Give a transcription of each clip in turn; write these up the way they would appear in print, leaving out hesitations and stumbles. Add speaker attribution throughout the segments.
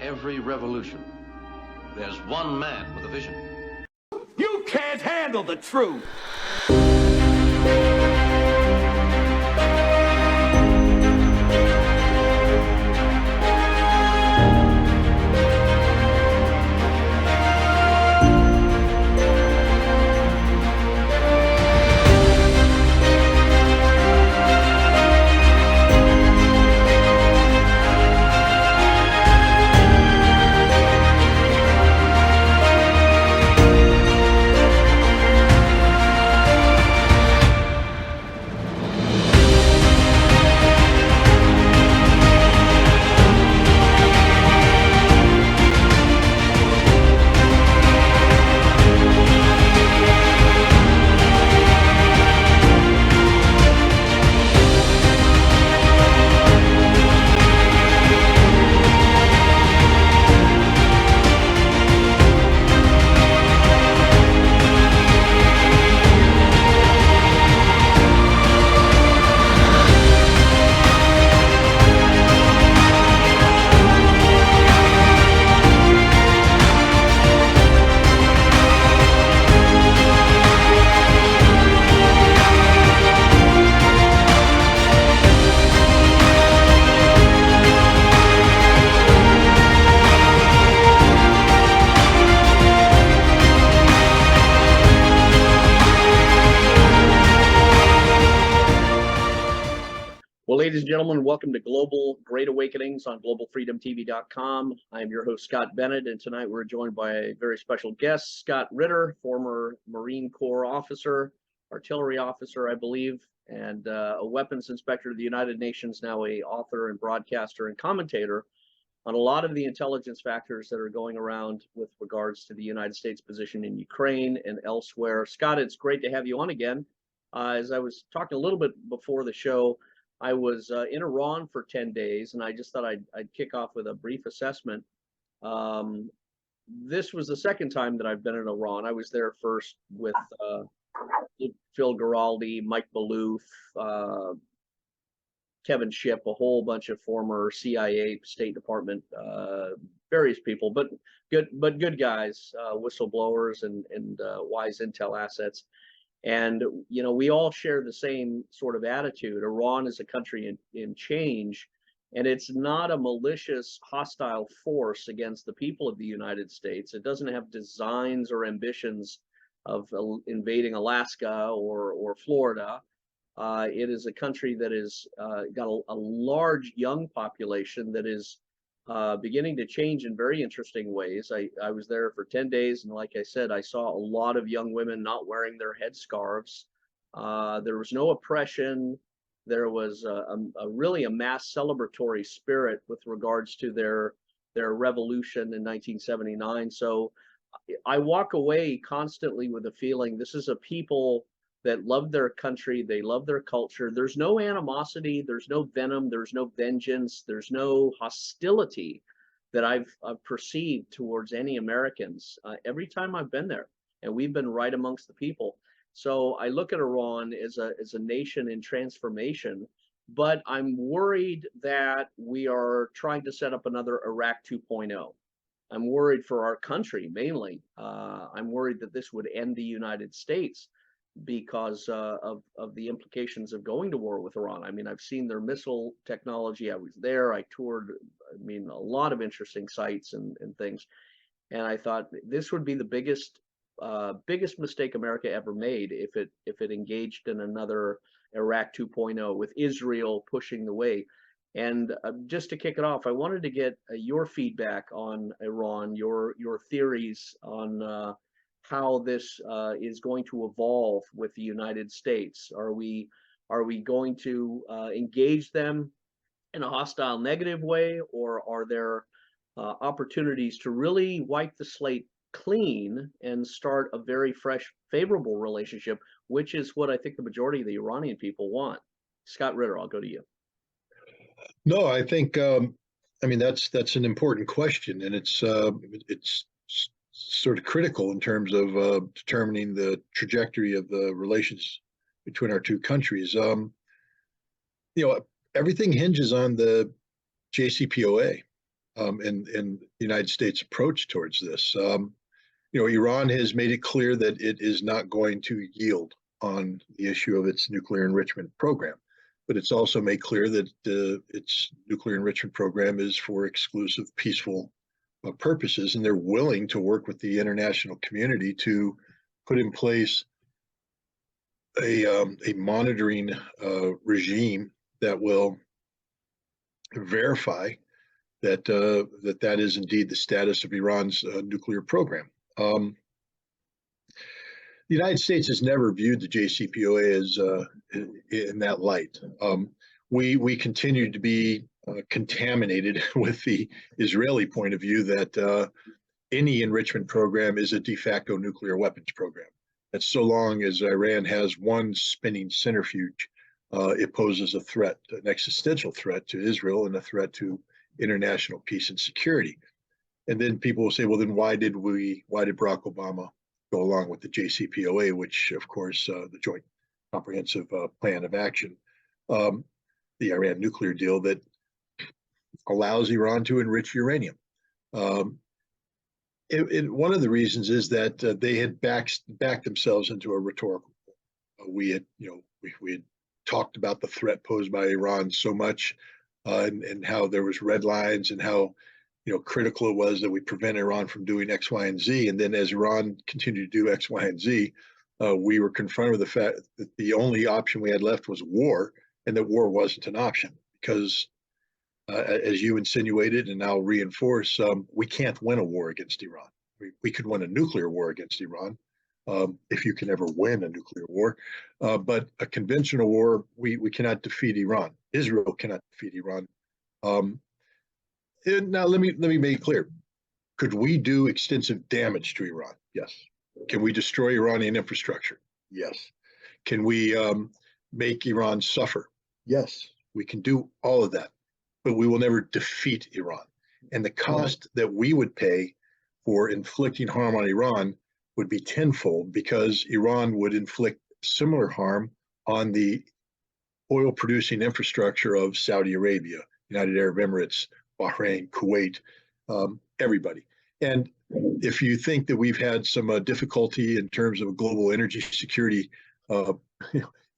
Speaker 1: every revolution, there's one man with a vision.
Speaker 2: You can't handle the truth.
Speaker 3: Well, ladies and gentlemen, welcome to Global Great Awakenings on globalfreedomtv.com. I'm your host, Scott Bennett, and tonight we're joined by a very special guest, Scott Ritter, former Marine Corps officer, artillery officer, I believe, and a weapons inspector of the United Nations, now a author and broadcaster and commentator on a lot of the intelligence factors that are going around with regards to the United States position in Ukraine and elsewhere. Scott, it's great to have you on again. As I was talking a little bit before the show, I was in Iran for 10 days, and I just thought I'd kick off with a brief assessment. This was the second time that I've been in Iran. I was there first with Phil Giraldi, Mike Maloof, Kevin Shipp, a whole bunch of former CIA, State Department, various people, but good guys, whistleblowers and wise intel assets. And, you know, we all share the same sort of attitude. Iran is a country in change, and it's not a malicious, hostile force against the people of the United States. It doesn't have designs or ambitions of invading Alaska or Florida. It is a country that is got a large young population that is beginning to change in very interesting ways. I was there for 10 days, and like I said, I saw a lot of young women not wearing their headscarves. There was no oppression. There was really a mass celebratory spirit with regards to their revolution in 1979. So I walk away constantly with a feeling this is a people that love their country, they love their culture. There's no animosity, there's no venom, there's no vengeance, there's no hostility that I've perceived towards any Americans every time I've been there, and we've been right amongst the people. So I look at Iran as a nation in transformation, but I'm worried that we are trying to set up another Iraq 2.0. I'm worried for our country mainly. I'm worried that this would end the United States because of the implications of going to war with Iran. I mean, I've seen their missile technology. I was there. I toured, I mean, a lot of interesting sites and things. And I thought this would be the biggest mistake America ever made if it engaged in another Iraq 2.0 with Israel pushing the way. And just to kick it off, I wanted to get your feedback on Iran, your theories on how this is going to evolve with the United States. Are we going to engage them in a hostile, negative way, or are there opportunities to really wipe the slate clean and start a very fresh, favorable relationship, which is what I think the majority of the Iranian people want? Scott Ritter, I'll go to you.
Speaker 4: No, I think I mean that's an important question, and it's sort of critical in terms of determining the trajectory of the relations between our two countries. You know, everything hinges on the JCPOA. and the United States approach towards this. Iran has made it clear that it is not going to yield on the issue of its nuclear enrichment program, but it's also made clear that its nuclear enrichment program is for exclusive peaceful purposes, and they're willing to work with the international community to put in place a monitoring regime that will verify that that is indeed the status of Iran's nuclear program. The United States has never viewed the JCPOA as in that light. We continue to be contaminated with the Israeli point of view that any enrichment program is a de facto nuclear weapons program. That so long as Iran has one spinning centrifuge, it poses a threat, an existential threat to Israel and a threat to international peace and security. And then people will say, well, then why did Barack Obama go along with the JCPOA, which of course, the Joint Comprehensive Plan of Action, the Iran nuclear deal that allows Iran to enrich uranium. One of the reasons is that they had backed themselves into a rhetorical. We had talked about the threat posed by Iran so much, and how there was red lines and how critical it was that we prevent Iran from doing X, Y, and Z. And then as Iran continued to do X, Y, and Z, we were confronted with the fact that the only option we had left was war, and that war wasn't an option because, as you insinuated, and I'll reinforce, we can't win a war against Iran. We could win a nuclear war against Iran, if you can ever win a nuclear war, but a conventional war, we cannot defeat Iran. Israel cannot defeat Iran. Now, let me make it clear. Could we do extensive damage to Iran? Yes. Can we destroy Iranian infrastructure? Yes. Can we make Iran suffer? Yes. We can do all of that, but we will never defeat Iran. And the cost that we would pay for inflicting harm on Iran would be tenfold, because Iran would inflict similar harm on the oil-producing infrastructure of Saudi Arabia, United Arab Emirates, Bahrain, Kuwait, everybody. And if you think that we've had some difficulty in terms of global energy security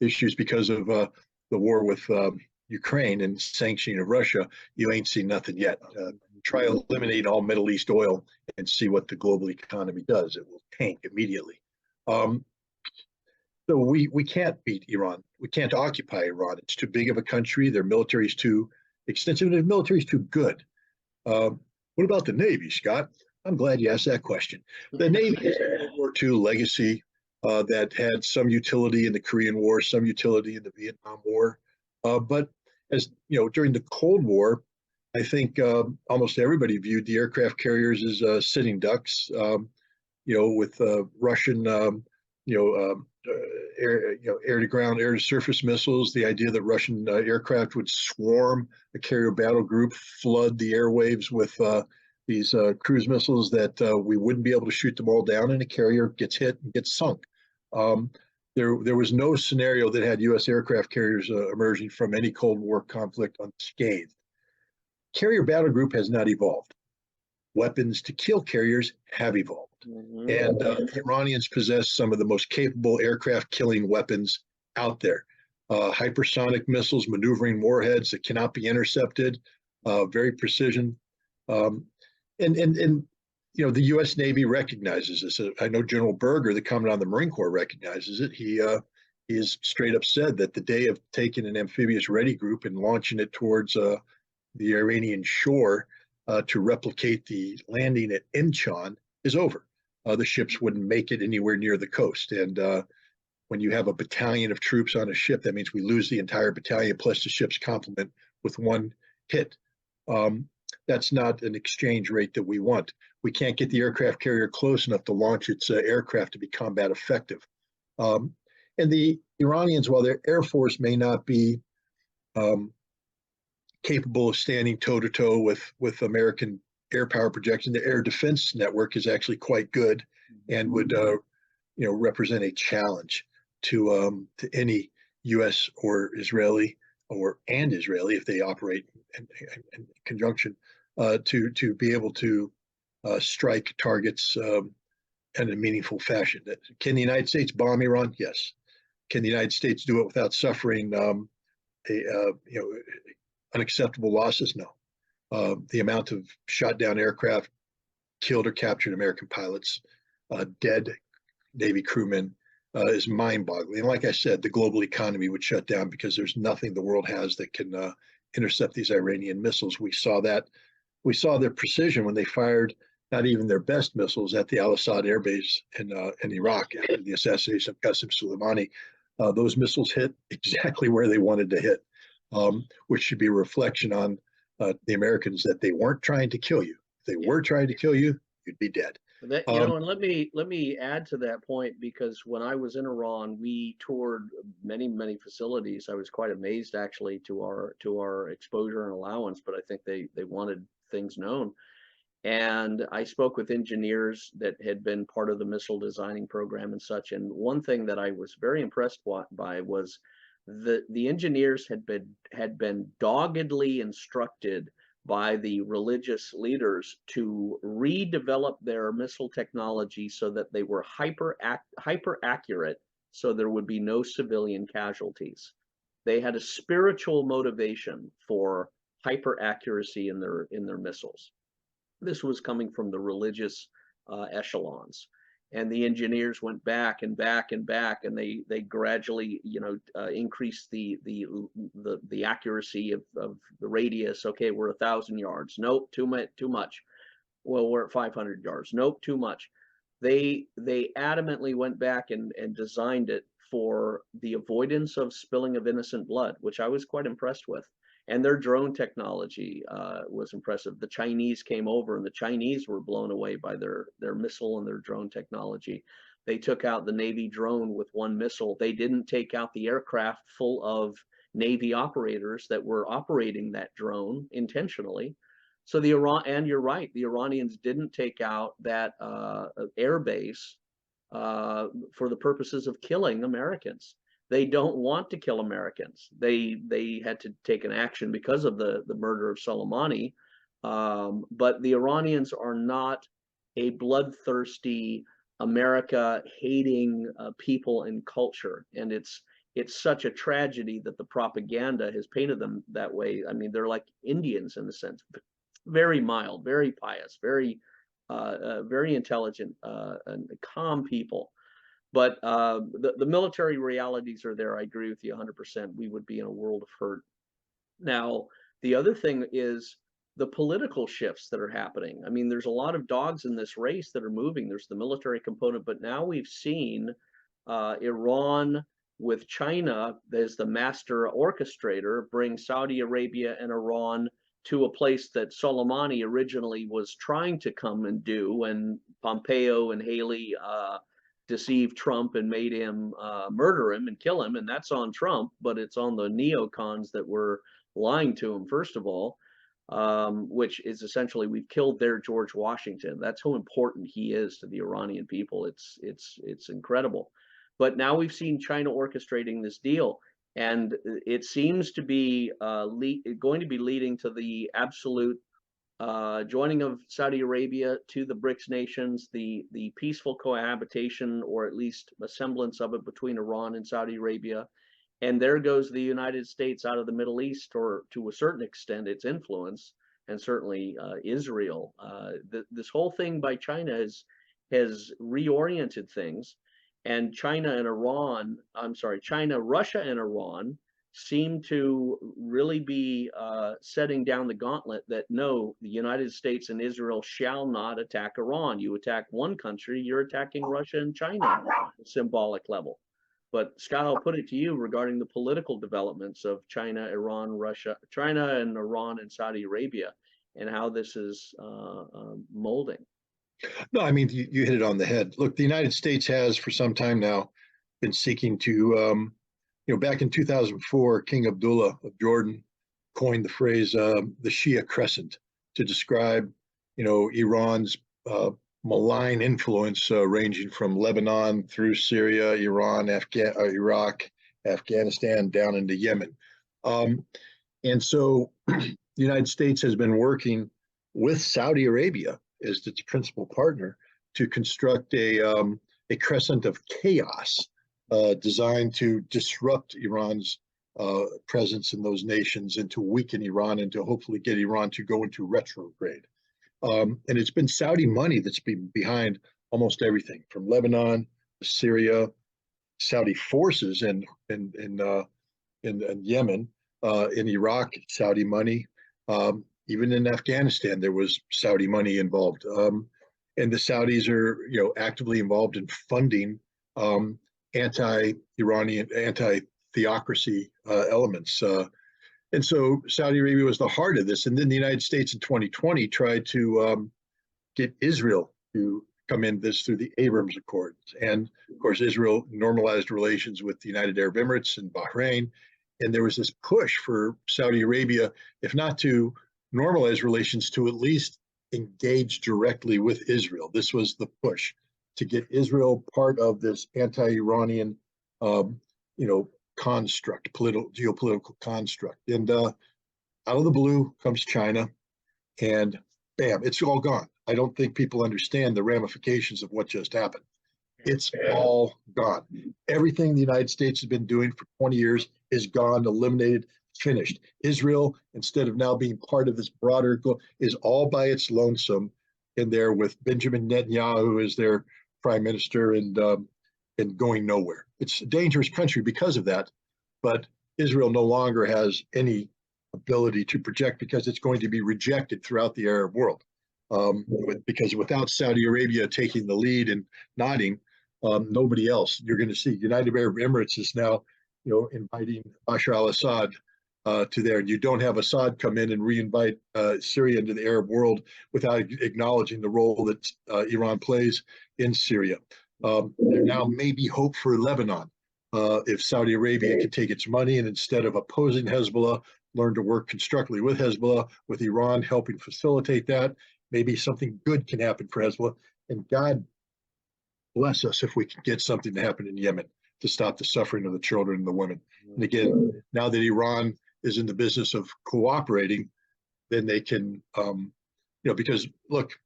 Speaker 4: issues because of the war with Ukraine and sanctioning of Russia, you ain't seen nothing yet. Try to eliminate all Middle East oil and see what the global economy does. It will tank immediately. So we can't beat Iran. We can't occupy Iran. It's too big of a country. Their military is too extensive, and their military is too good. What about the Navy, Scott? I'm glad you asked that question. The Navy is a World War II legacy that had some utility in the Korean War, some utility in the Vietnam War. But as during the Cold War, I think almost everybody viewed the aircraft carriers as sitting ducks. With Russian, air-to-ground, air-to-surface missiles, the idea that Russian aircraft would swarm a carrier battle group, flood the airwaves with these cruise missiles that we wouldn't be able to shoot them all down, and a carrier gets hit and gets sunk. There was no scenario that had U.S. aircraft carriers emerging from any Cold War conflict unscathed. Carrier battle group has not evolved. Weapons to kill carriers have evolved. Mm-hmm. And the Iranians possess some of the most capable aircraft killing weapons out there. Hypersonic missiles, maneuvering warheads that cannot be intercepted, very precision. And the U.S. Navy recognizes this. I know General Berger, the Commandant of the Marine Corps, recognizes it. He has straight up said that the day of taking an amphibious ready group and launching it towards the Iranian shore to replicate the landing at Incheon is over. The ships wouldn't make it anywhere near the coast. And when you have a battalion of troops on a ship, that means we lose the entire battalion plus the ship's complement with one hit. That's not an exchange rate that we want. We can't get the aircraft carrier close enough to launch its aircraft to be combat effective. And the Iranians, while their air force may not be capable of standing toe-to-toe with American air power projection, the air defense network is actually quite good and would represent a challenge to any U.S. or Israeli and Israeli if they operate in conjunction to be able to strike targets in a meaningful fashion. Can the United States bomb Iran? Yes. Can the United States do it without suffering unacceptable losses? No. The amount of shot down aircraft, killed or captured American pilots, dead Navy crewmen is mind-boggling. And like I said, the global economy would shut down because there's nothing the world has that can intercept these Iranian missiles. We saw that. We saw their precision when they fired not even their best missiles at the Al-Assad air base in Iraq after the assassination of Qasem Soleimani. Those missiles hit exactly where they wanted to hit, which should be a reflection on the Americans that they weren't trying to kill you. If they were trying to kill you, you'd be dead.
Speaker 3: That, and let me add to that point, because when I was in Iran, we toured many facilities. I was quite amazed actually to our exposure and allowance, but I think they wanted things known. And I spoke with engineers that had been part of the missile designing program and such. And one thing that I was very impressed by was the engineers had been doggedly instructed by the religious leaders to redevelop their missile technology so that they were hyper accurate, so there would be no civilian casualties. They had a spiritual motivation for hyper accuracy in their missiles. This was coming from the religious echelons, and the engineers went back and back and back, and they gradually, increased the accuracy of the radius. Okay, we're 1,000 yards. Nope, too much. Well, we're at 500 yards. Nope, too much. They adamantly went back and designed it for the avoidance of spilling of innocent blood, which I was quite impressed with. And their drone technology was impressive. The Chinese came over, and the Chinese were blown away by their missile and their drone technology. They took out the Navy drone with one missile. They didn't take out the aircraft full of Navy operators that were operating that drone intentionally. So and you're right, the Iranians didn't take out that air base for the purposes of killing Americans. They don't want to kill Americans. They had to take an action because of the murder of Soleimani. But the Iranians are not a bloodthirsty, America-hating people and culture. And it's such a tragedy that the propaganda has painted them that way. I mean, they're like Indians in a sense, very mild, very pious, very intelligent, and calm people. But the military realities are there. I agree with you 100%. We would be in a world of hurt. Now, the other thing is the political shifts that are happening. I mean, there's a lot of dogs in this race that are moving. There's the military component, but now we've seen Iran with China as the master orchestrator bring Saudi Arabia and Iran to a place that Soleimani originally was trying to come and do, when Pompeo and Haley deceived Trump and made him murder him and kill him. And that's on Trump, but it's on the neocons that were lying to him, first of all, which is essentially, we've killed their George Washington. That's how important he is to the Iranian people. It's incredible. But now we've seen China orchestrating this deal, and it seems to be going to be leading to the absolute joining of Saudi Arabia to the BRICS nations, the peaceful cohabitation, or at least a semblance of it, between Iran and Saudi Arabia. And there goes the United States out of the Middle East, or to a certain extent its influence, and certainly Israel. This whole thing by China has reoriented things. And China, Russia and Iran seem to really be setting down the gauntlet that no, the United States and Israel shall not attack Iran. You attack one country, you're attacking Russia and China at a symbolic level. But Scott, I'll put it to you regarding the political developments of China, and Iran and Saudi Arabia, and how this is molding.
Speaker 4: No, I mean, you hit it on the head. Look, the United States has for some time now been seeking to, back in 2004, King Abdullah of Jordan coined the phrase the Shia Crescent to describe, Iran's malign influence ranging from Lebanon through Syria, Iran, Iraq, Afghanistan, down into Yemen. And so the United States has been working with Saudi Arabia as its principal partner to construct a crescent of chaos designed to disrupt Iran's presence in those nations and to weaken Iran and to hopefully get Iran to go into retrograde. And it's been Saudi money that's been behind almost everything from Lebanon to Syria, Saudi forces in Yemen, in Iraq, Saudi money. Even in Afghanistan, there was Saudi money involved. And the Saudis are, actively involved in funding anti-Iranian, anti-theocracy elements. And so Saudi Arabia was the heart of this. And then the United States in 2020 tried to get Israel to come in this through the Abrams Accords. And of course, Israel normalized relations with the United Arab Emirates and Bahrain. And there was this push for Saudi Arabia, if not to normalize relations, to at least engage directly with Israel. This was the push to get Israel part of this anti-Iranian, construct, geopolitical construct. And out of the blue comes China, and bam, it's all gone. I don't think people understand the ramifications of what just happened. It's all gone. Everything the United States has been doing for 20 years is gone, eliminated, finished. Israel, instead of now being part of this broader, is all by its lonesome in there with Benjamin Netanyahu as their prime minister and going nowhere. It's a dangerous country because of that, but Israel no longer has any ability to project because it's going to be rejected throughout the Arab world. Because without Saudi Arabia taking the lead and nodding, nobody else. You're going to see United Arab Emirates is now, inviting Bashar al-Assad to there. You don't have Assad come in and re-invite Syria into the Arab world without acknowledging the role that Iran plays in Syria. There now may be hope for Lebanon if Saudi Arabia can take its money and instead of opposing Hezbollah, learn to work constructively with Hezbollah, with Iran helping facilitate that. Maybe something good can happen for Hezbollah. And God bless us if we can get something to happen in Yemen to stop the suffering of the children and the women. And again, now that Iran is in the business of cooperating, then they can, because look,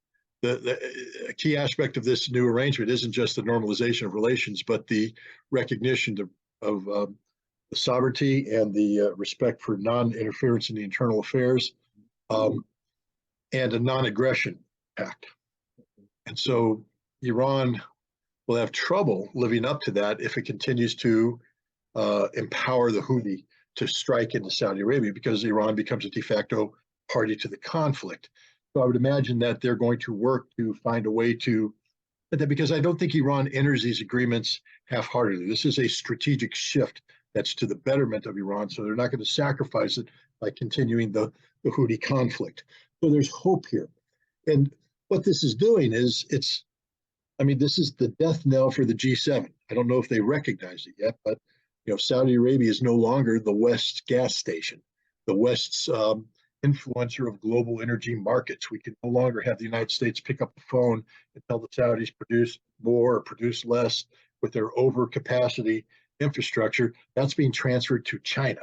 Speaker 4: the key aspect of this new arrangement isn't just the normalization of relations, but the recognition of the sovereignty and the respect for non-interference in the internal affairs, and a non-aggression pact. And so Iran will have trouble living up to that if it continues to empower the Houthi to strike into Saudi Arabia, because Iran becomes a de facto party to the conflict. So I would imagine that they're going to work to find a way to, because I don't think Iran enters these agreements half-heartedly. This is a strategic shift that's to the betterment of Iran, so they're not going to sacrifice it by continuing the Houthi conflict. So there's hope here. And what this is doing is this is the death knell for the G7. I don't know if they recognize it yet, but Saudi Arabia is no longer the West's gas station, the West's influencer of global energy markets. We can no longer have the United States pick up the phone and tell the Saudis produce more or produce less with their overcapacity infrastructure. That's being transferred to China.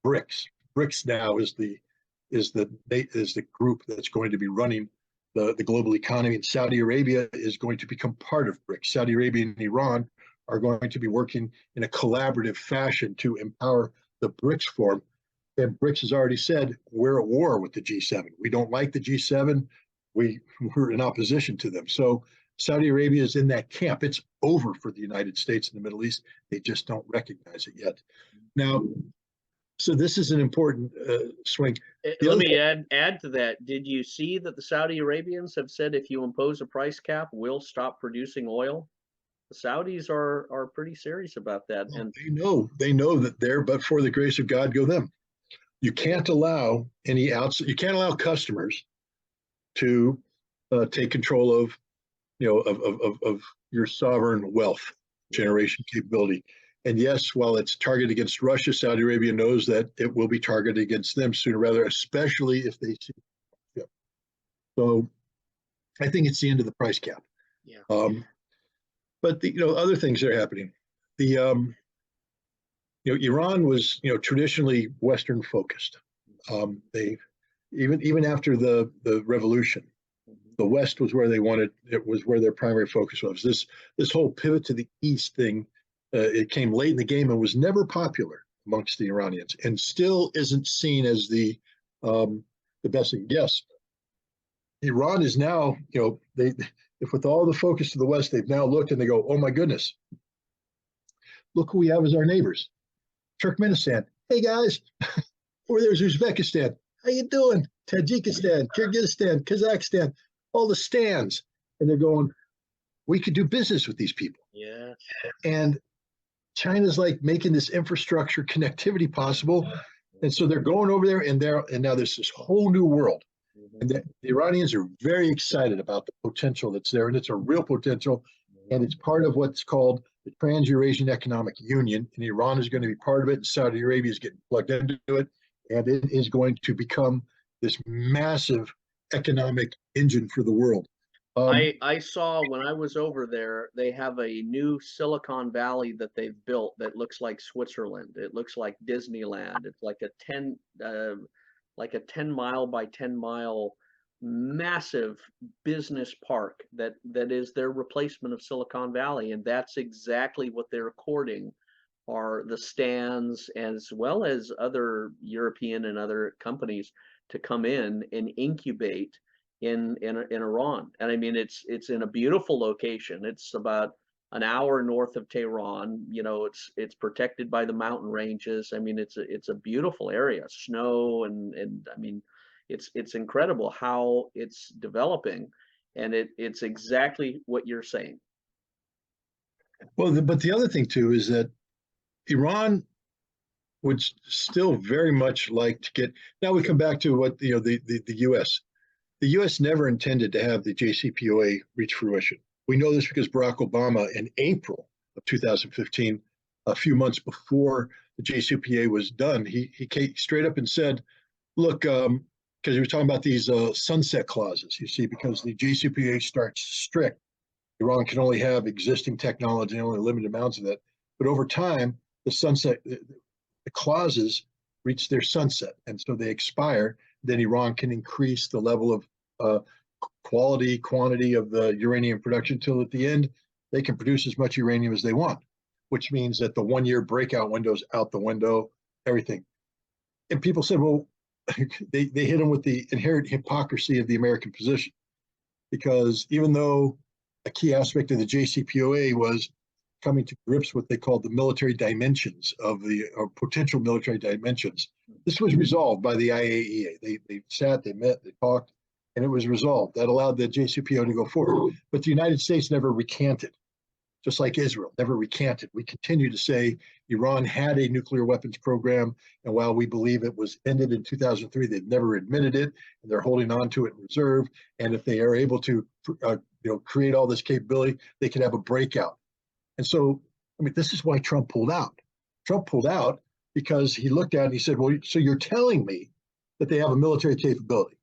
Speaker 4: BRICS. BRICS now is the group that's going to be running the global economy, and Saudi Arabia is going to become part of BRICS. Saudi Arabia and Iran are going to be working in a collaborative fashion to empower the BRICS forum. And BRICS has already said, we're at war with the G7. We don't like the G7. We're in opposition to them. So Saudi Arabia is in that camp. It's over for the United States and the Middle East. They just don't recognize it yet. Now, so this is an important swing.
Speaker 3: Let me add to that. Did you see that the Saudi Arabians have said if you impose a price cap, we'll stop producing oil? The Saudis are pretty serious about that.
Speaker 4: Well,
Speaker 3: and
Speaker 4: they know that there, but for the grace of God, go them. You can't allow you can't allow customers to take control of your sovereign wealth generation capability. And yes, while it's targeted against Russia, Saudi Arabia knows that it will be targeted against them sooner or rather, especially if they see. Yeah. So I think it's the end of the price cap.
Speaker 3: Yeah.
Speaker 4: But the other things that are happening. The Iran was traditionally Western focused. They even after the revolution, the West was where they wanted. It was where their primary focus was. This whole pivot to the East thing, it came late in the game and was never popular amongst the Iranians, and still isn't seen as the best thing. Yes, Iran is now, if with all the focus to the West, they've now looked and they go, oh my goodness, look who we have as our neighbors. Turkmenistan. Hey guys, over there's Uzbekistan. How you doing? Tajikistan, Kyrgyzstan, Kazakhstan, all the stands. And they're going, we could do business with these people.
Speaker 3: Yeah.
Speaker 4: And China's like making this infrastructure connectivity possible. And so they're going over there and now there's this whole new world. And the Iranians are very excited about the potential that's there, and it's a real potential, and it's part of what's called the Trans-Eurasian Economic Union, and Iran is going to be part of it, and Saudi Arabia is getting plugged into it, and it is going to become this massive economic engine for the world.
Speaker 3: I saw when I was over there, they have a new Silicon Valley that they've built that looks like Switzerland. It looks like Disneyland. It's like a 10 mile by 10 mile massive business park that is their replacement of Silicon Valley, and that's exactly what they're courting, are the stands as well as other European and other companies to come in and incubate in Iran. And I mean, it's in a beautiful location. It's about an hour north of Tehran. It's protected by the mountain ranges. I mean, it's a beautiful area, snow and I mean, it's incredible how it's developing, and it's exactly what you're saying.
Speaker 4: Well, but the other thing too is that Iran would still very much like to get. Now we come back to what the U.S. The U.S. never intended to have the JCPOA reach fruition. We know this because Barack Obama, in April of 2015, a few months before the JCPOA was done, he came straight up and said, look, because he was talking about these sunset clauses, you see, because the JCPOA starts strict. Iran can only have existing technology and only limited amounts of it. But over time, the clauses reach their sunset, and so they expire. Then Iran can increase the level of quantity of the uranium production till at the end they can produce as much uranium as they want, which means that the 1 year breakout window's out the window, everything. And people said, well, they hit them with the inherent hypocrisy of the American position, because even though a key aspect of the JCPOA was coming to grips with what they called the military dimensions of or potential military dimensions, this was resolved by the IAEA. They sat, they met, they talked, and it was resolved. That allowed the JCPOA to go forward. But the United States never recanted, just like Israel never recanted. We continue to say Iran had a nuclear weapons program, and while we believe it was ended in 2003, they've never admitted it, and they're holding on to it in reserve. And if they are able to create all this capability, they could have a breakout. And so, I mean, this is why Trump pulled out. Trump pulled out because he looked at it and he said, well, so you're telling me that they have a military capability,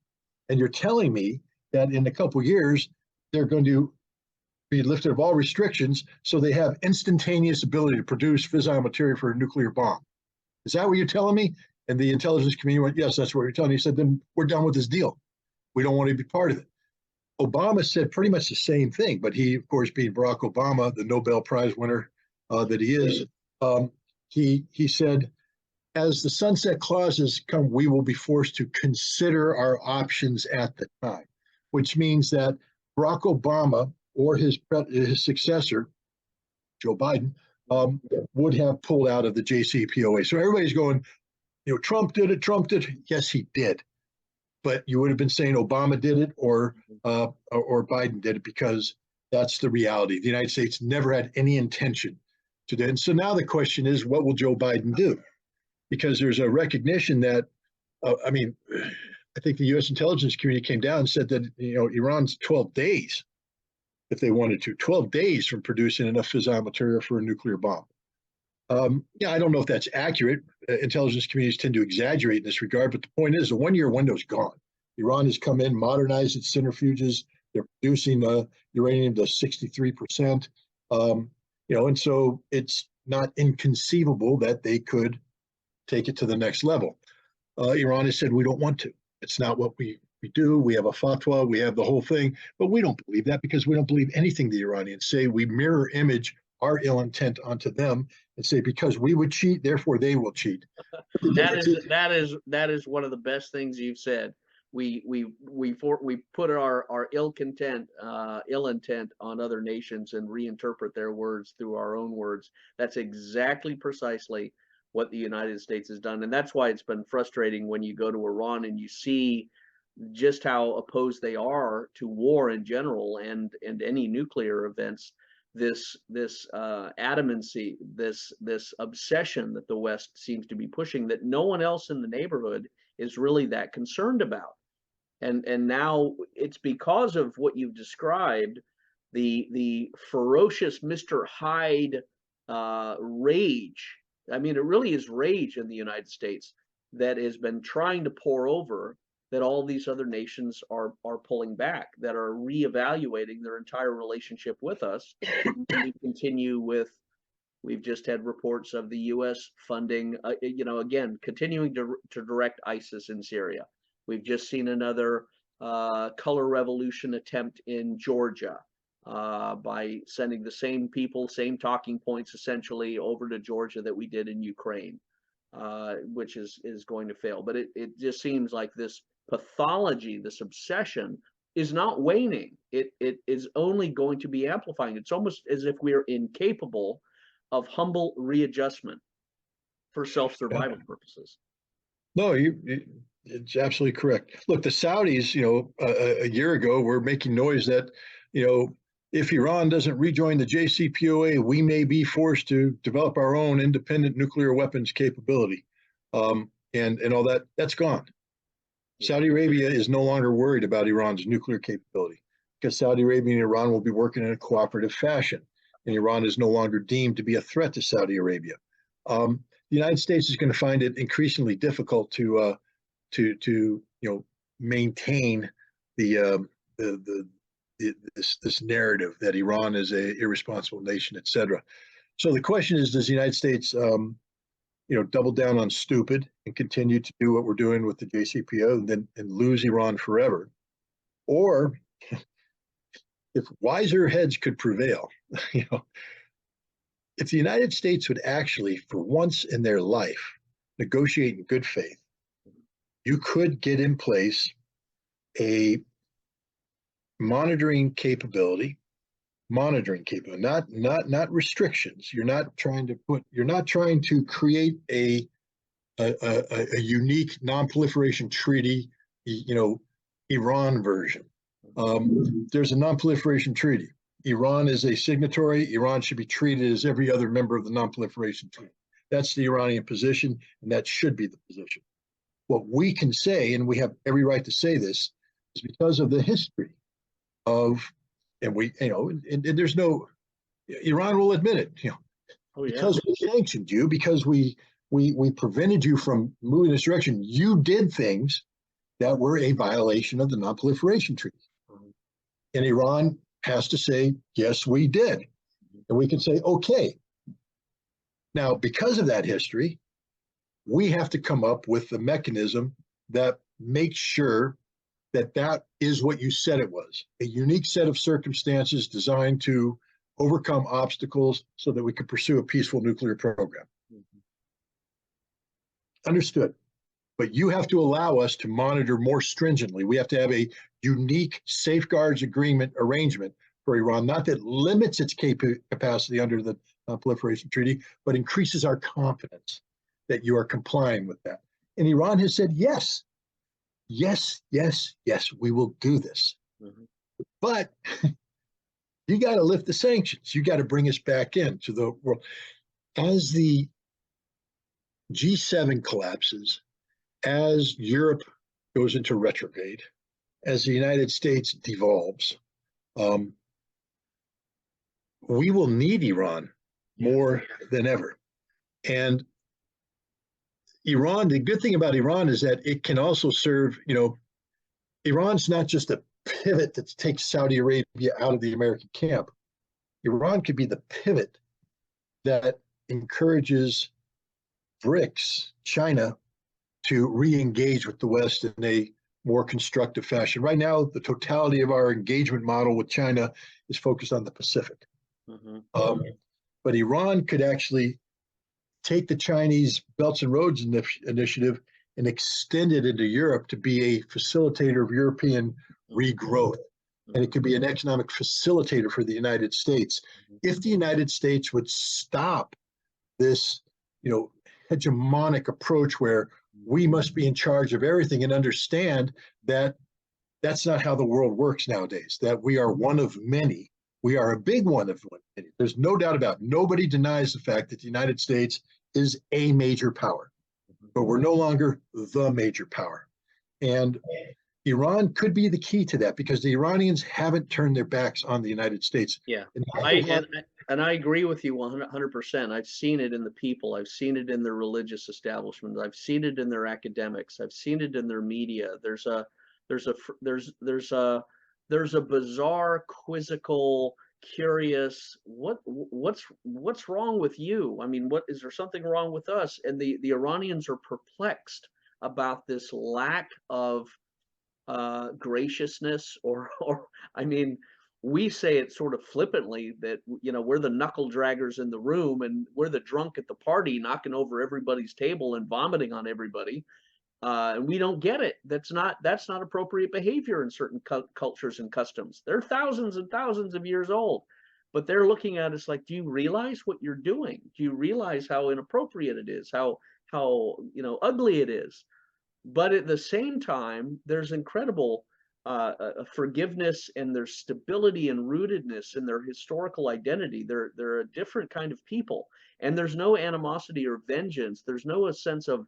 Speaker 4: and you're telling me that in a couple of years, they're going to be lifted of all restrictions, so they have instantaneous ability to produce fissile material for a nuclear bomb. Is that what you're telling me? And the intelligence community went, yes, that's what you're telling me. He said, then we're done with this deal. We don't want to be part of it. Obama said pretty much the same thing, but he, of course, being Barack Obama, the Nobel Prize winner that he is, he said, as the sunset clauses come, we will be forced to consider our options at the time, which means that Barack Obama or his successor, Joe Biden, would have pulled out of the JCPOA. So everybody's going, Trump did it, Trump did it. Yes, he did. But you would have been saying Obama did it or Biden did it, because that's the reality. The United States never had any intention to do it. And so now the question is, what will Joe Biden do? Because there's a recognition that, I think the U.S. intelligence community came down and said that, Iran's 12 days, if they wanted to, 12 days from producing enough fissile material for a nuclear bomb. I don't know if that's accurate. Intelligence communities tend to exaggerate in this regard, but the point is the 1 year window's gone. Iran has come in, modernized its centrifuges. They're producing uranium to 63%. And so it's not inconceivable that they could take it to the next level. Iran has said, we don't want to. It's not what we do. We have a fatwa, we have the whole thing, but we don't believe that because we don't believe anything the Iranians say. We mirror image our ill intent onto them and say because we would cheat, therefore they will cheat.
Speaker 3: That is one of the best things you've said. We put our ill intent on other nations and reinterpret their words through our own words. That's exactly precisely what the United States has done, and that's why it's been frustrating when you go to Iran and you see just how opposed they are to war in general and any nuclear events. This adamancy, this obsession that the West seems to be pushing that no one else in the neighborhood is really that concerned about. And now it's because of what you've described, the ferocious Mr. Hyde rage. I mean, it really is rage in the United States that has been trying to pour over, that all these other nations are pulling back, that are reevaluating their entire relationship with us. And we continue with, we've just had reports of the U.S. funding, again, continuing to direct ISIS in Syria. We've just seen another color revolution attempt in Georgia by sending the same people, same talking points essentially over to Georgia that we did in Ukraine, which is going to fail. But it just seems like this pathology, this obsession is not waning. It is only going to be amplifying. It's almost as if we're incapable of humble readjustment for self-survival purposes.
Speaker 4: No, it's absolutely correct. Look, the Saudis, a year ago were making noise that, if Iran doesn't rejoin the JCPOA, we may be forced to develop our own independent nuclear weapons capability. And all that's gone. Saudi Arabia is no longer worried about Iran's nuclear capability because Saudi Arabia and Iran will be working in a cooperative fashion, and Iran is no longer deemed to be a threat to Saudi Arabia. The United States is going to find it increasingly difficult to maintain this narrative that Iran is a irresponsible nation, et cetera. So the question is, does the United States double down on stupid and continue to do what we're doing with the JCPO and lose Iran forever? Or if wiser heads could prevail, if the United States would actually, for once in their life, negotiate in good faith, you could get in place a monitoring capability, not restrictions. You're not trying to create a unique non-proliferation treaty, Iran version. There's a non-proliferation treaty. Iran is a signatory. Iran should be treated as every other member of the non-proliferation treaty. That's the Iranian position, and that should be the position. What we can say, and we have every right to say this, is because of the history of, and we, and there's no, Iran will admit it, because we sanctioned you, because we prevented you from moving this direction, you did things that were a violation of the non-proliferation treaty. And Iran has to say, yes, we did. And we can say, okay. Now, because of that history, we have to come up with the mechanism that makes sure that that is what you said it was, a unique set of circumstances designed to overcome obstacles so that we can pursue a peaceful nuclear program. Understood. But you have to allow us to monitor more stringently. We have to have a unique safeguards arrangement for Iran, not that limits its capacity under the non-proliferation treaty, but increases our confidence that you are complying with that. And Iran has said, yes, we will do this. But you got to lift the sanctions. You got to bring us back into the world. As the G7 collapses, as Europe goes into retrograde, as the United States devolves, we will need Iran more than ever. And Iran, the good thing about Iran is that it can also serve, Iran's not just a pivot that takes Saudi Arabia out of the American camp. Iran could be the pivot that encourages BRICS, China, to re-engage with the West in a more constructive fashion. Right now, the totality of our engagement model with China is focused on the Pacific. But Iran could actually take the Chinese Belts and Roads initiative and extend it into Europe to be a facilitator of European regrowth. And it could be an economic facilitator for the United States. If the United States would stop this, hegemonic approach where we must be in charge of everything and understand that that's not how the world works nowadays, that we are one of many. We are a big one of many. There's no doubt about it. Nobody denies the fact that the United States is a major power, but we're no longer the major power. And Iran could be the key to that because the Iranians haven't turned their backs on the United States.
Speaker 3: Yeah, I agree with you 100%. I've seen it in the people. I've seen it in their religious establishments. I've seen it in their academics. I've seen it in their media. There's a bizarre, quizzical, curious. What's wrong with you? I mean, is there something wrong with us? And the Iranians are perplexed about this lack of graciousness, or I mean, we say it sort of flippantly that we're the knuckle draggers in the room and we're the drunk at the party knocking over everybody's table and vomiting on everybody, and we don't get it. That's not appropriate behavior in certain cultures and customs. They're thousands and thousands of years old, but they're looking at us like, do you realize what you're doing? Do you realize how inappropriate it is, how ugly it is? But at the same time, there's incredible forgiveness, and there's stability and rootedness in their historical identity. They're a different kind of people, and there's no animosity or vengeance. There's no sense of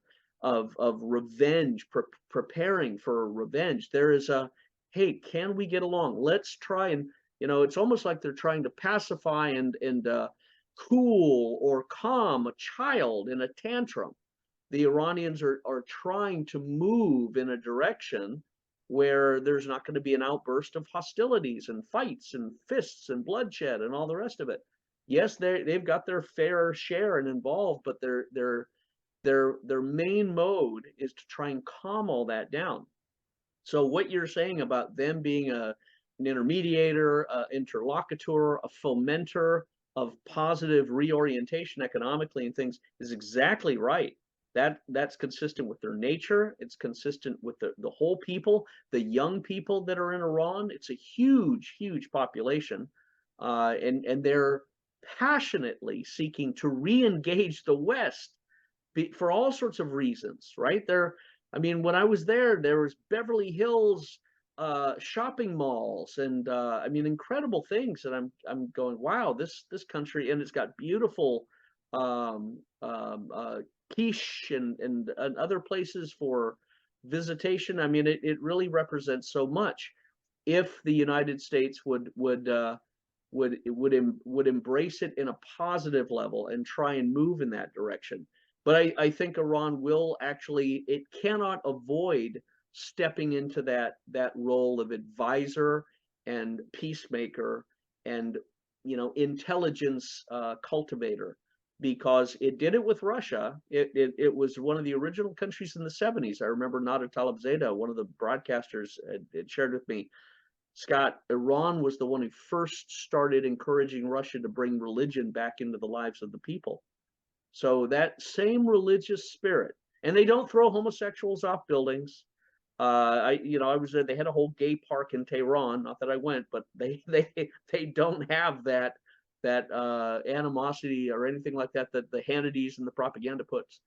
Speaker 3: revenge, preparing for revenge. There is hey, can we get along? Let's try and it's almost like they're trying to pacify and cool or calm a child in a tantrum. The Iranians are trying to move in a direction where there's not going to be an outburst of hostilities and fights and fists and bloodshed and all the rest of it. Yes, they've got their fair share and involved, but their main mode is to try and calm all that down. So what you're saying about them being an intermediator, interlocutor, a fomenter of positive reorientation economically and things is exactly right. That's consistent with their nature. It's consistent with the whole people, the young people that are in Iran. It's a huge, huge population, and they're passionately seeking to re-engage the West for all sorts of reasons, right? I mean, when I was there was Beverly Hills shopping malls, and I mean, incredible things. And I'm going, wow, this country, and it's got beautiful quiche and other places for visitation. I mean, it really represents so much. If the United States would embrace it in a positive level and try and move in that direction. But I think Iran will actually, it cannot avoid stepping into that role of advisor and peacemaker and intelligence cultivator, because it did it with Russia. It was one of the original countries in the 70s. I remember Nada Talibzadeh, one of the broadcasters, had shared with me, Scott, Iran was the one who first started encouraging Russia to bring religion back into the lives of the people. So that same religious spirit, and they don't throw homosexuals off buildings. I was there. They had a whole gay park in Tehran. Not that I went, but they don't have that animosity or anything like that the Hannitys and the propaganda puts.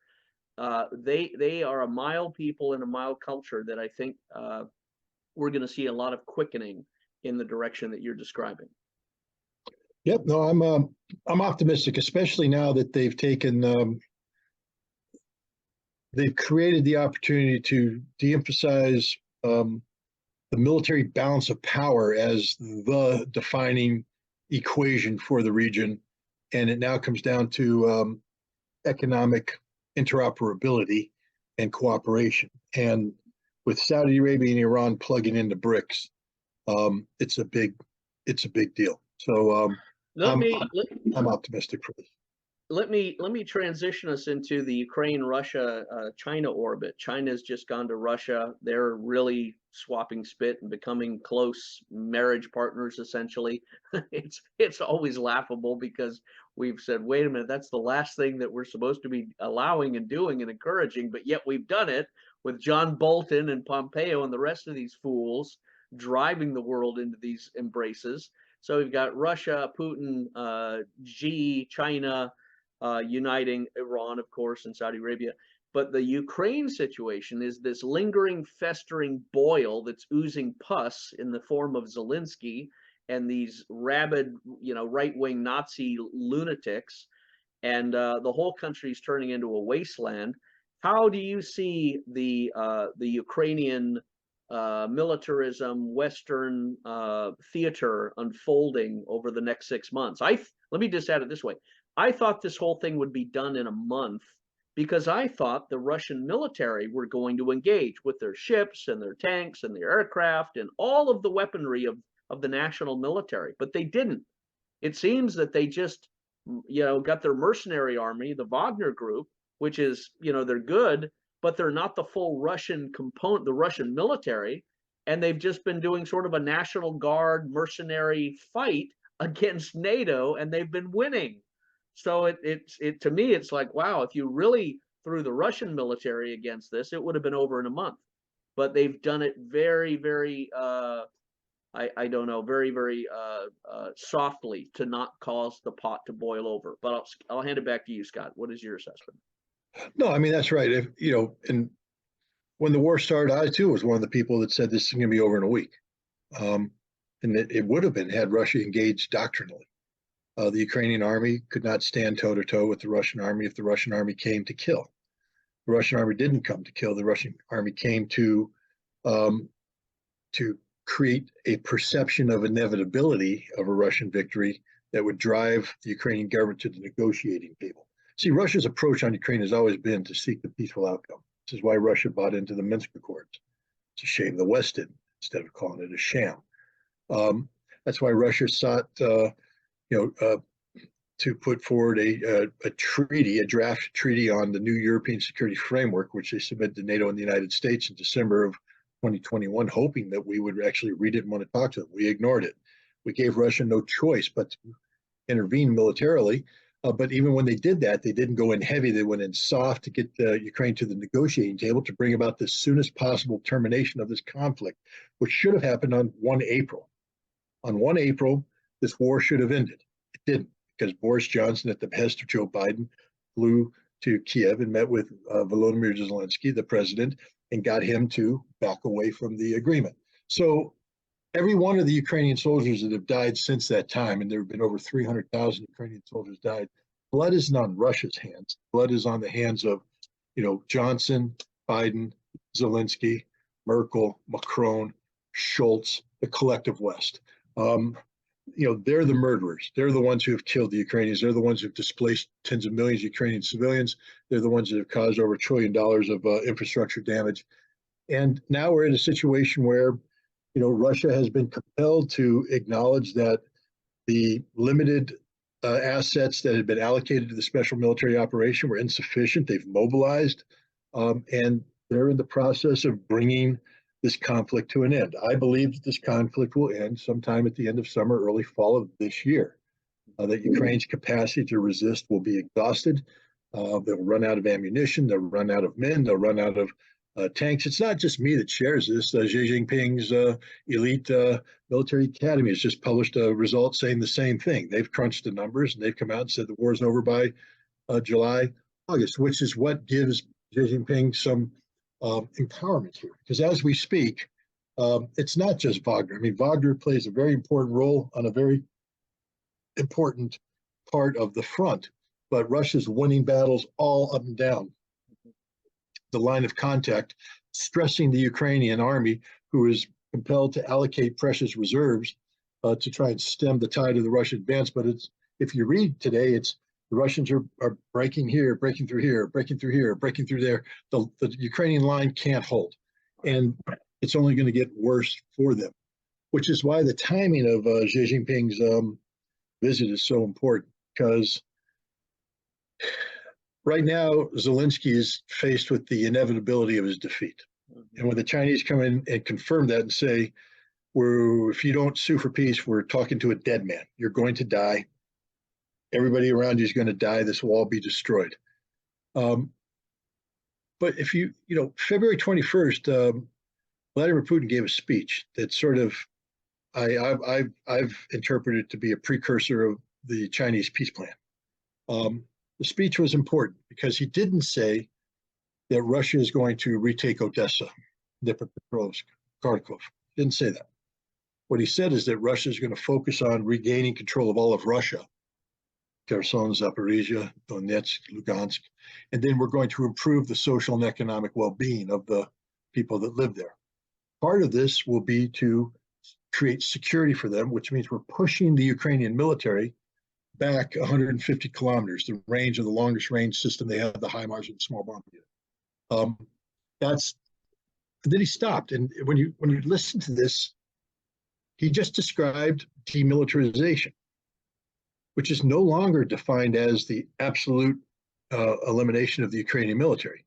Speaker 3: They are a mild people and a mild culture that I think we're going to see a lot of quickening in the direction that you're describing.
Speaker 4: Yep, no, I'm optimistic, especially now that they've created the opportunity to de-emphasize the military balance of power as the defining equation for the region, and it now comes down to economic interoperability and cooperation. And with Saudi Arabia and Iran plugging into BRICS, it's a big deal. So I'm optimistic for this.
Speaker 3: let me transition us into the Ukraine, Russia, China orbit. China's just gone to Russia. They're really swapping spit and becoming close marriage partners, essentially. It's always laughable because we've said, wait a minute, that's the last thing that we're supposed to be allowing and doing and encouraging, but yet we've done it with John Bolton and Pompeo and the rest of these fools driving the world into these embraces. So we've got Russia, Putin, Xi, China, uniting Iran, of course, and Saudi Arabia. But the Ukraine situation is this lingering, festering boil that's oozing pus in the form of Zelensky and these rabid, right-wing Nazi lunatics, and the whole country is turning into a wasteland. How do you see the Ukrainian militarism, Western theater unfolding over the next 6 months? Let me just add it this way. I thought this whole thing would be done in a month because I thought the Russian military were going to engage with their ships and their tanks and their aircraft and all of the weaponry of the national military, but they didn't. It seems that they just, got their mercenary army, the Wagner group, which is, they're good, but they're not the full Russian component, the Russian military, and they've just been doing sort of a National Guard mercenary fight against NATO, and they've been winning. So it to me, it's like, wow, if you really threw the Russian military against this, it would have been over in a month. But they've done it very, very, I don't know, very, very softly to not cause the pot to boil over. But I'll hand it back to you, Scott. What is your assessment?
Speaker 4: No, I mean, that's right. And when the war started, I too was one of the people that said this is going to be over in a week. And it would have been had Russia engaged doctrinally. The Ukrainian army could not stand toe to toe with the Russian army if the Russian army came to kill. The Russian army didn't come to kill. The Russian army came to create a perception of inevitability of a Russian victory that would drive the Ukrainian government to the negotiating table. See, Russia's approach on Ukraine has always been to seek the peaceful outcome. This is why Russia bought into the Minsk Accords. It's a shame the West didn't, instead of calling it a sham. That's why Russia sought to put forward a treaty, a draft treaty on the new European security framework, which they submitted to NATO and the United States in December of 2021, hoping that we would actually read it and want to talk to them. We ignored it. We gave Russia no choice but to intervene militarily. But even when they did that, they didn't go in heavy. They went in soft to get Ukraine to the negotiating table to bring about the soonest possible termination of this conflict, which should have happened on 1 April. On 1 April, this war should have ended. It didn't, because Boris Johnson, at the behest of Joe Biden, flew to Kiev and met with Volodymyr Zelensky, the president, and got him to back away from the agreement. So every one of the Ukrainian soldiers that have died since that time, and there have been over 300,000 Ukrainian soldiers died, blood isn't on Russia's hands. Blood is on the hands of, Johnson, Biden, Zelensky, Merkel, Macron, Schultz, the collective West. They're the murderers. They're the ones who have killed the Ukrainians. They're the ones who've displaced tens of millions of Ukrainian civilians. They're the ones that have caused over $1 trillion of infrastructure damage. And now we're in a situation where, Russia has been compelled to acknowledge that the limited assets that had been allocated to the special military operation were insufficient. They've mobilized, and they're in the process of bringing this conflict to an end. I believe that this conflict will end sometime at the end of summer, early fall of this year. That Ukraine's capacity to resist will be exhausted. They'll run out of ammunition. They'll run out of men. They'll run out of tanks. It's not just me that shares this. Xi Jinping's elite military academy has just published a result saying the same thing. They've crunched the numbers and they've come out and said the war is over by July, August, which is what gives Xi Jinping some empowerment here. Because as we speak, it's not just Wagner. I mean, Wagner plays a very important role on a very important part of the front, but Russia's winning battles all up and down the line of contact, stressing the Ukrainian army, who is compelled to allocate precious reserves to try and stem the tide of the Russian advance. But if you read today, it's the Russians are breaking here, breaking through here, breaking through here, breaking through there. The Ukrainian line can't hold, and it's only going to get worse for them, which is why the timing of Xi Jinping's visit is so important, because Right now, Zelensky is faced with the inevitability of his defeat. And when the Chinese come in and confirm that and say, if you don't sue for peace, we're talking to a dead man. You're going to die. Everybody around you is going to die. This will all be destroyed. But if February 21st, Vladimir Putin gave a speech that sort of, I've interpreted to be a precursor of the Chinese peace plan. The speech was important because he didn't say that Russia is going to retake Odessa, Dnipropetrovsk, Kharkov. He didn't say that. What he said is that Russia is going to focus on regaining control of all of Russia, Kherson, Zaporizhia, Donetsk, Lugansk, and then we're going to improve the social and economic well-being of the people that live there. Part of this will be to create security for them, which means we're pushing the Ukrainian military back 150 kilometers, the range of the longest range system they have, the HIMARS and small bomb unit. Then he stopped, and when you listen to this, he just described demilitarization, which is no longer defined as the absolute elimination of the Ukrainian military.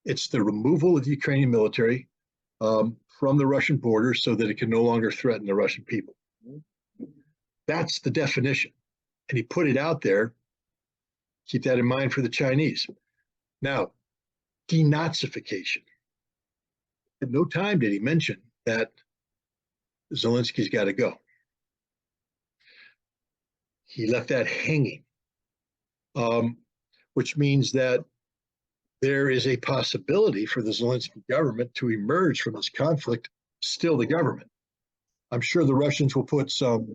Speaker 4: It's the removal of the Ukrainian military from the Russian border so that it can no longer threaten the Russian people. That's the definition. And he put it out there. Keep that in mind for the Chinese. Now, denazification. At no time did he mention that Zelensky's got to go. He left that hanging, which means that there is a possibility for the Zelensky government to emerge from this conflict, still the government. I'm sure the Russians will put some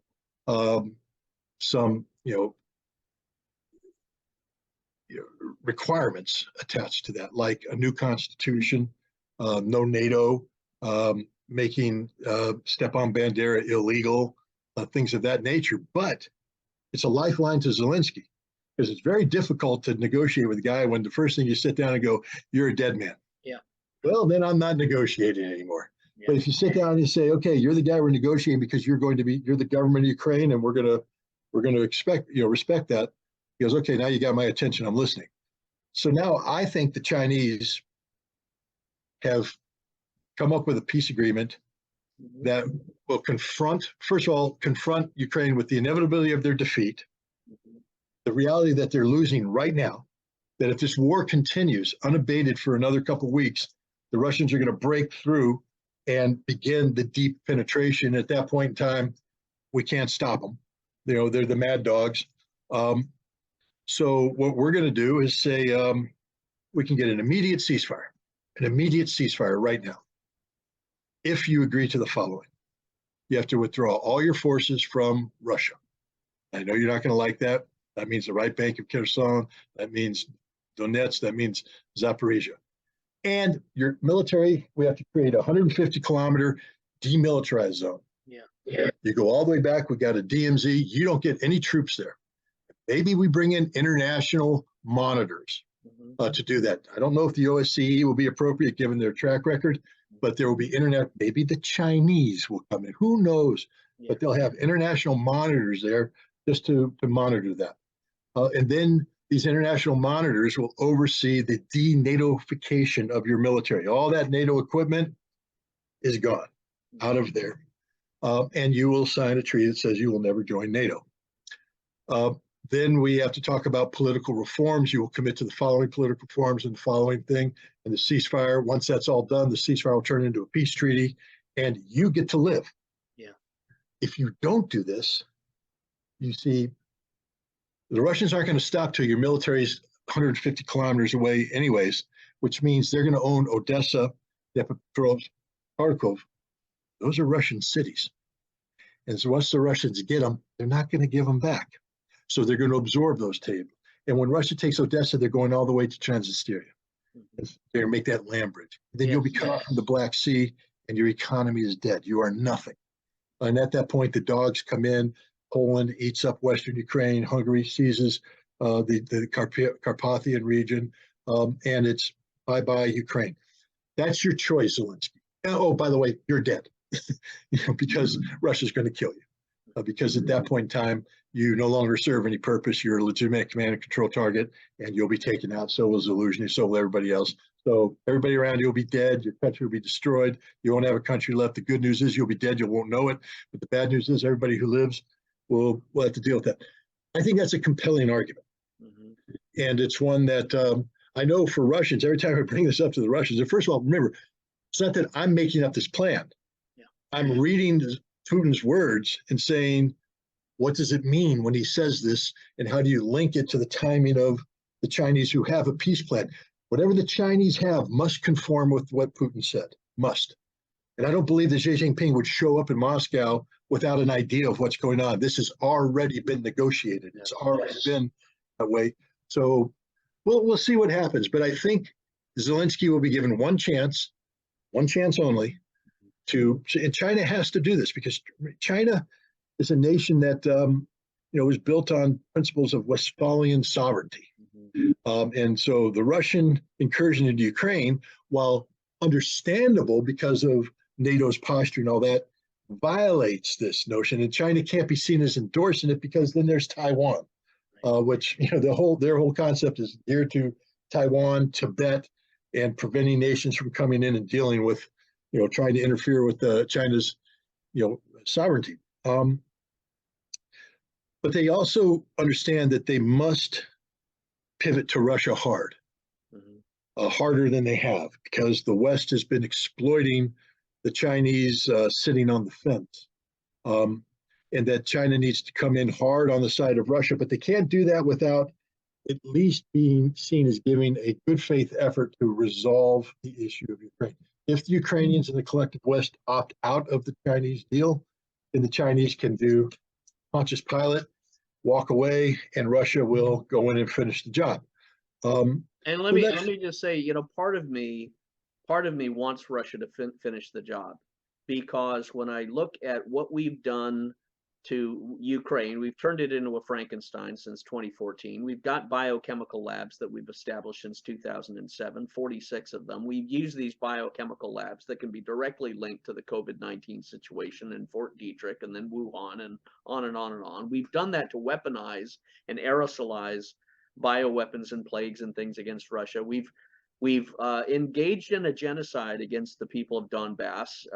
Speaker 4: requirements attached to that, like a new constitution, no NATO, making Stepan Bandera illegal, things of that nature. But it's a lifeline to Zelensky because it's very difficult to negotiate with a guy when the first thing you sit down and go, you're a dead man.
Speaker 3: Yeah.
Speaker 4: Well, then I'm not negotiating anymore.
Speaker 3: Yeah.
Speaker 4: But if you sit down and you say, okay, you're the guy we're negotiating because you're the government of Ukraine, and we're gonna respect that. He goes, okay, now you got my attention. I'm listening. So now I think the Chinese have come up with a peace agreement that will confront Ukraine with the inevitability of their defeat, the reality that they're losing right now, that if this war continues unabated for another couple of weeks, the Russians are going to break through and begin the deep penetration. At that point in time, we can't stop them. They're the mad dogs. So what we're going to do is say we can get an immediate ceasefire right now. If you agree to the following, you have to withdraw all your forces from Russia. I know you're not going to like that. That means the right bank of Kherson. That means Donetsk. That means Zaporizhia. And your military, we have to create a 150-kilometer demilitarized zone.
Speaker 3: Yeah.
Speaker 4: You go all the way back. We got a DMZ. You don't get any troops there. Maybe we bring in international monitors to do that. I don't know if the OSCE will be appropriate given their track record, but there will be maybe the Chinese will come in. Who knows? Yeah. But they'll have international monitors there just to monitor that. And then these international monitors will oversee the denatofication of your military. All that NATO equipment is gone out of there. And you will sign a treaty that says you will never join NATO. Then we have to talk about political reforms. You will commit to the following political reforms and the following thing. And the ceasefire, once that's all done, the ceasefire will turn into a peace treaty and you get to live.
Speaker 3: Yeah.
Speaker 4: If you don't do this, you see, the Russians aren't going to stop till your military's 150 kilometers away anyways, which means they're going to own Odessa, Dnipropetrovsk, Kharkov. Those are Russian cities. And so once the Russians get them, they're not going to give them back. So they're going to absorb those tables. And when Russia takes Odessa, they're going all the way to Transnistria. They're going to make that land bridge. Then you'll be cut off from the Black Sea and your economy is dead. You are nothing. And at that point, the dogs come in. Poland eats up Western Ukraine. Hungary seizes the Carpathian region. And it's bye-bye Ukraine. That's your choice, Zelensky. Oh, by the way, you're dead because Russia's going to kill you. because at that point in time, you no longer serve any purpose. You're a legitimate command and control target, and you'll be taken out. So will Zaluzhny, so will everybody else. So everybody around you will be dead. Your country will be destroyed. You won't have a country left. The good news is you'll be dead. You won't know it. But the bad news is everybody who lives will have to deal with that. I think that's a compelling argument. And it's one that I know for Russians, every time I bring this up to the Russians, and first of all, remember, it's not that I'm making up this plan.
Speaker 3: Yeah.
Speaker 4: I'm reading Putin's words and saying, what does it mean when he says this? And how do you link it to the timing of the Chinese who have a peace plan? Whatever the Chinese have must conform with what Putin said, must. And I don't believe that Xi Jinping would show up in Moscow without an idea of what's going on. This has already been negotiated. It's already been that way. So we'll see what happens. But I think Zelensky will be given one chance only and China has to do this because China is a nation that was built on principles of Westphalian sovereignty. And so the Russian incursion into Ukraine, while understandable because of NATO's posture and all that, violates this notion. And China can't be seen as endorsing it because then there's Taiwan, which their whole concept is geared to Taiwan, Tibet, and preventing nations from coming in and dealing with, trying to interfere with China's, sovereignty. But they also understand that they must pivot to Russia hard, harder than they have, because the West has been exploiting the Chinese sitting on the fence. And that China needs to come in hard on the side of Russia, but they can't do that without at least being seen as giving a good faith effort to resolve the issue of Ukraine. If the Ukrainians and the collective West opt out of the Chinese deal, then the Chinese can do Pontius Pilate, walk away, and Russia will go in and finish the job.
Speaker 3: And let me just say, part of me wants Russia to finish the job, because when I look at what we've done to Ukraine, we've turned it into a Frankenstein since 2014. We've got biochemical labs that we've established since 2007, 46 of them. We've used these biochemical labs that can be directly linked to the COVID-19 situation in Fort Detrick and then Wuhan and on and on and on. We've done that to weaponize and aerosolize bioweapons and plagues and things against Russia. We've engaged in a genocide against the people of Donbass.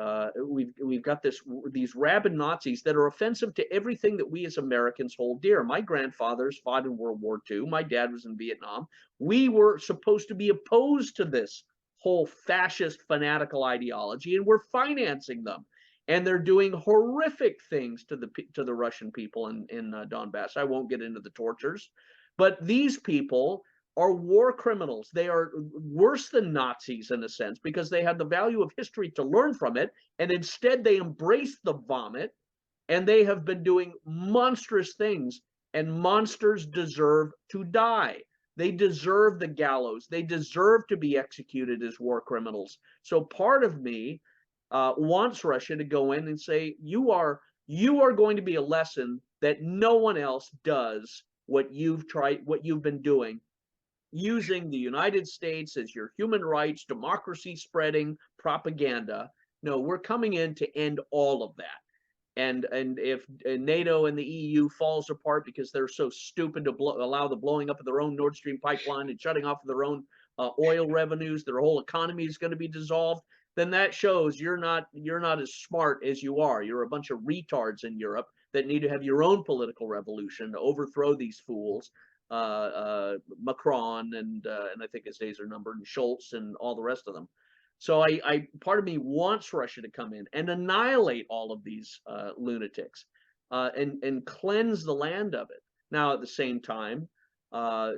Speaker 3: We've got these rabid Nazis that are offensive to everything that we as Americans hold dear. My grandfathers fought in World War II. My dad was in Vietnam. We were supposed to be opposed to this whole fascist fanatical ideology, and we're financing them. And they're doing horrific things to the Russian people in Donbass. I won't get into the tortures, but these people are war criminals. They are worse than Nazis in a sense, because they had the value of history to learn from it, and instead they embraced the vomit, and they have been doing monstrous things, and monsters deserve to die. They deserve the gallows. They deserve to be executed as war criminals. So part of me wants Russia to go in and say, you are going to be a lesson that no one else does what you've been doing, using the United States as your human rights, democracy spreading propaganda. No, we're coming in to end all of that. And if NATO and the EU falls apart because they're so stupid to allow the blowing up of their own Nord Stream pipeline and shutting off of their own oil revenues, their whole economy is going to be dissolved, then that shows you're not as smart as you are. You're a bunch of retards in Europe that need to have your own political revolution to overthrow these fools. Macron and I think his days are numbered, and Schultz and all the rest of them. So I part of me wants Russia to come in and annihilate all of these lunatics and cleanse the land of it. Now at the same time, I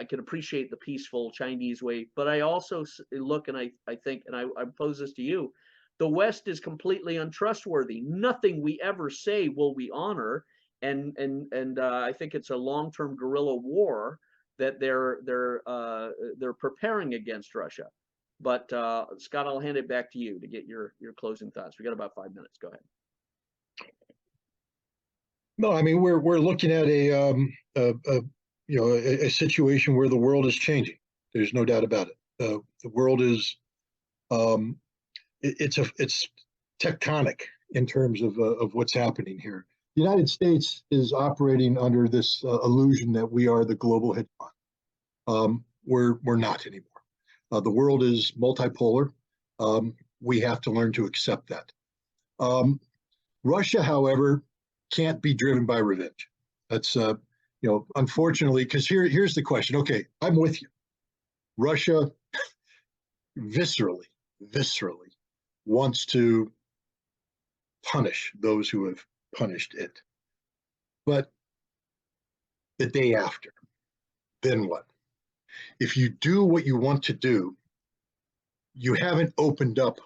Speaker 3: can appreciate the peaceful Chinese way, but I also look and I think, and I pose this to you, the West is completely untrustworthy. Nothing we ever say will we honor. And I think it's a long-term guerrilla war that they're preparing against Russia. But Scott, I'll hand it back to you to get your closing thoughts. We got about 5 minutes. Go ahead.
Speaker 4: No, I mean we're looking at a situation where the world is changing. There's no doubt about it. The world is it's tectonic in terms of what's happening here. The United States is operating under this illusion that we are the global hegemon. We're not anymore. The world is multipolar. We have to learn to accept that. Russia, however, can't be driven by revenge. That's unfortunately, because here's the question. Okay, I'm with you. Russia viscerally wants to punish those who have punished it. But the day after, then what? If you do what you want to do, you haven't opened up